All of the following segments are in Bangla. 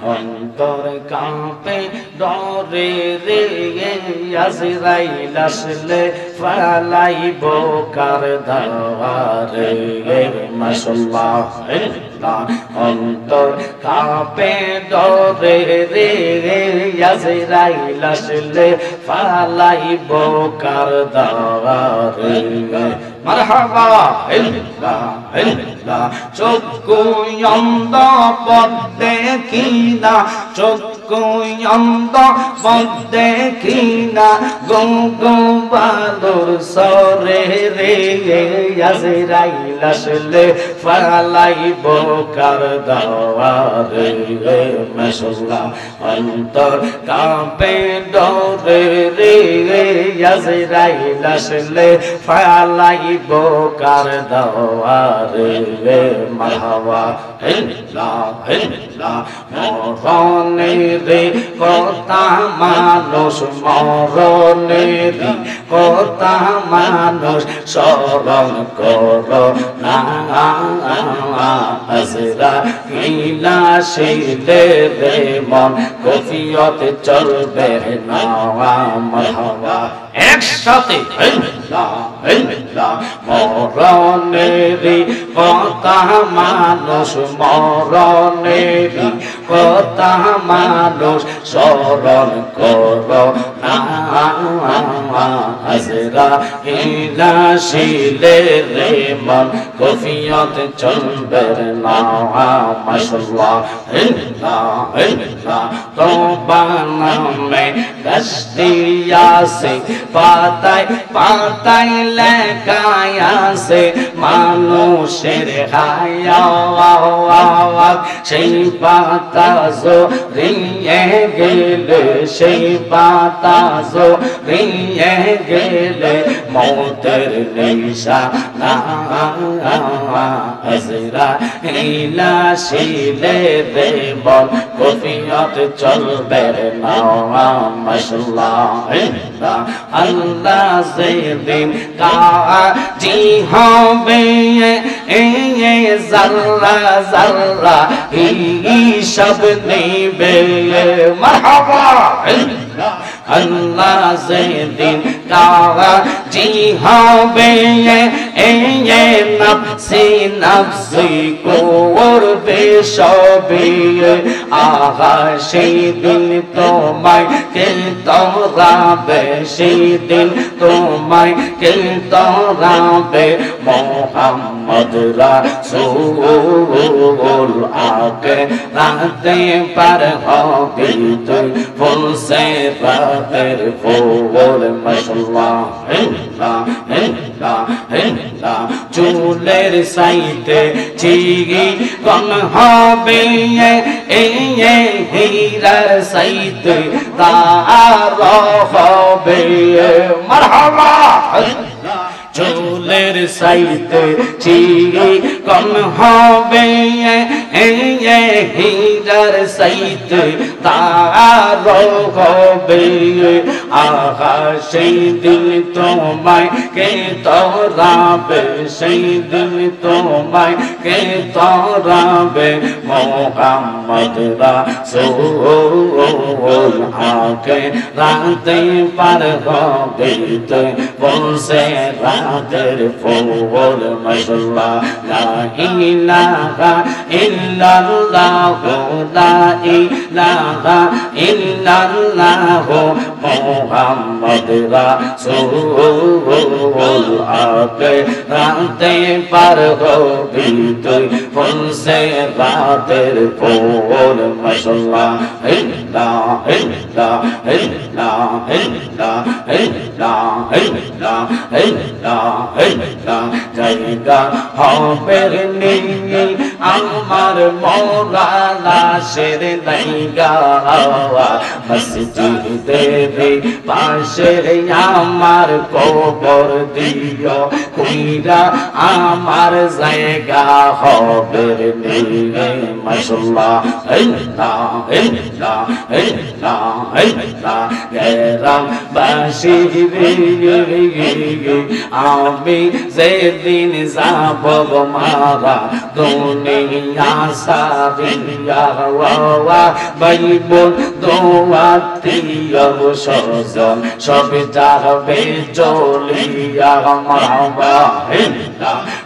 অন্তর কাঁপে ডরে রে আজরাইল আসলে ফালাইব কার দাওয়ারে মাশাআল্লাহ অন্তর কাঁপে ডরে রে আজরাইল আসলে ফালাইব কার দাওয়ারে মারহাবা চক্ষু অন্ধ পথ দেখি না চক্ষু অন্ধ পথ দেখি না গো গো বাদর সরে রে আজরাইল আসলে ফালাইব কার দাওয়ারে মাশাআল্লাহ অন্তর কাঁপে ডরে রে আজরাইল আসলে ফালাইব কার দাওয়ারে মারহাবা মরণের কথা মানুষ মরণের কথা মানুষ স্মরণ করো না আজরাইল আসিলে রে মন কফিয়ত চলবে না মারহাবা একসাথে মরণের কথা মানুষ মরণের কথা মানুষ স্মরণ করো না আজরাইল আসিলে রে মন কফিয়ত চলবে না মাশাআল্লাহ তোবা নামে দস্তিয়াসে পাতায় পাতায় লেখায় আছে মানুষের হায়াত সেই পাতা জড়িয়ে গেলে সেই পাতা জড়িয়ে গেলে মৌতের নিশানা আজরাইল আসিলে রে বল কফিয়ত চলবে না মাশাআল্লাহ আল্লাহ যেদিন কাজী হবে জাল্লা জাল্লা হিসাব নেবে মারহাবা আল্লাহ যেদিন কাজী হবে নফসি নফসি করবে সবে আহা সেই দিন তোমায় কে তরাবে সেই দিন তোমায় কে তরাবে মোহাম্মদ রাসূল আকে রাতে পার হবে তুই ফুল সে রাতের ফুল মাশাআল্লাহ চুলের সাইতে চিগি কোন হবে হীরার সাইতে তার হবে মারহাবা চুলের সাইতে চিগি কোন হবে হীরার সাইতে তার হবে আহা সেই দিন তোমায় কে তরাবে সেই দিন তোমায় কে তরাবে মোহাম্মদ রাসূল আকে রাতে পার হবে তুই বলছে রাতের ফুল মাশাআল্লাহ লা ইলাহা ইল্লাল্লাহ লা ইলাহা ইল্লাল্লাহ মোহাম্মদ রাসূল আকে রাতে পার হবে তুই বলছে রাতের ফুল মাশাআল্লাহ ইল্লা ইল্লা ইল্লা ইল্লা ইল্লা ইল্লা ইল্লা ইল্লা জায়গা হবে নেই আমার মওলা লাশের লাইগা মসজিদের পাশে আমার কবর দিও কইরা আমার জায়গা হবে নেই মাশাআল্লাহ ইল্লা ইল্লা গ্রাম বাসি আমি যেদিন যাব মারা দুনিয়া সারিয়া ভাই বোন দোয়াতিয়া স্বজন সব যাবে চলিয়া মারবা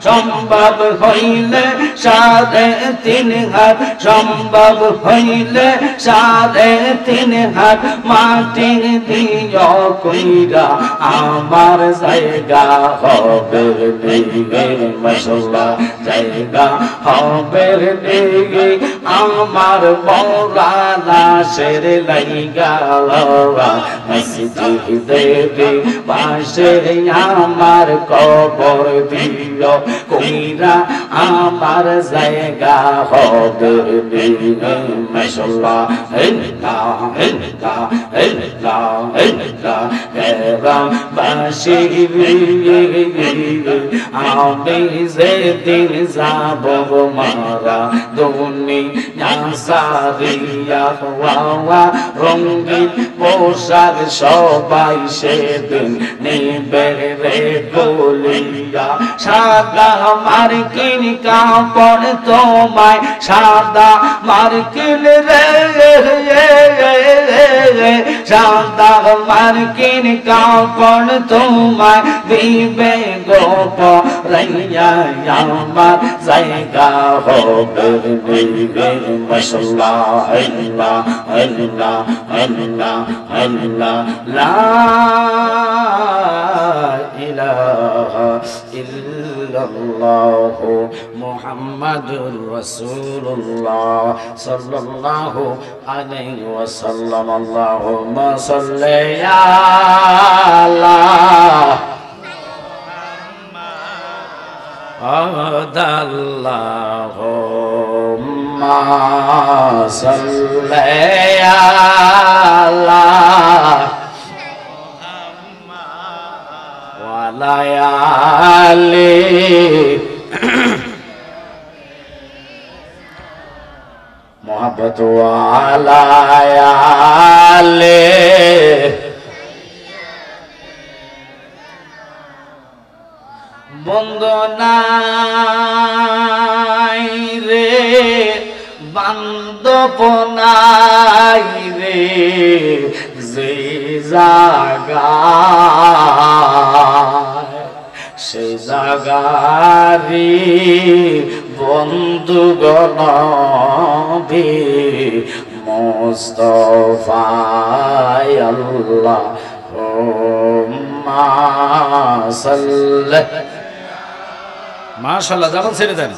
সম্ভব হইলে 3.5 হাত সম্ভব হইলে 3.5 হাত মাটি দিও কইরা আমার জায়গা হবে দিগে মাশাআল্লাহ জায়গা হবে দিগে আমার মওলানা শের লাইগা মসজিদে পাশে আমার কবর দিও কইরা আমার জায়গা হবে দিগে মাশাআল্লাহ গ্রাম বাসি আমি যেদিন যাব মারা দুনিয়া সারিয়া রঙিন পোশাক সবাই সেদিন নিবে রে গলিয়া সাদা মার্কিন কাপড় তোমায় সাদা মার্কিন রে সাদা মার্কিন কাপড় তোমায় দিবে গোপরাইয়া আমার জায়গা হবে দিবে মাশাআল্লাহ আল্লাহ আল্লাহ আল্লাহ আল্লাহ লা ইলাহা ইল্লাল্লাহ মুহাম্মাদুর রাসূলুল্লাহ সাল্লাল্লাহু আলাইহি ওয়াসাল্লাম আল্লাহুম্মা সাল্লি আলা আল্লাহুম্মা সাল্লি আলা ওয়া আলা আলি মোহাব্বত ওয়ালা আলে বন্দনাই রে বান্ধব নাই রে যে জাগা সে জাগারি বন্ধুগণ মুস্তাফা আল্লাহুম্মা সাল্লি মাশাআল্লাহ, যেমন ছেড়ে দেন।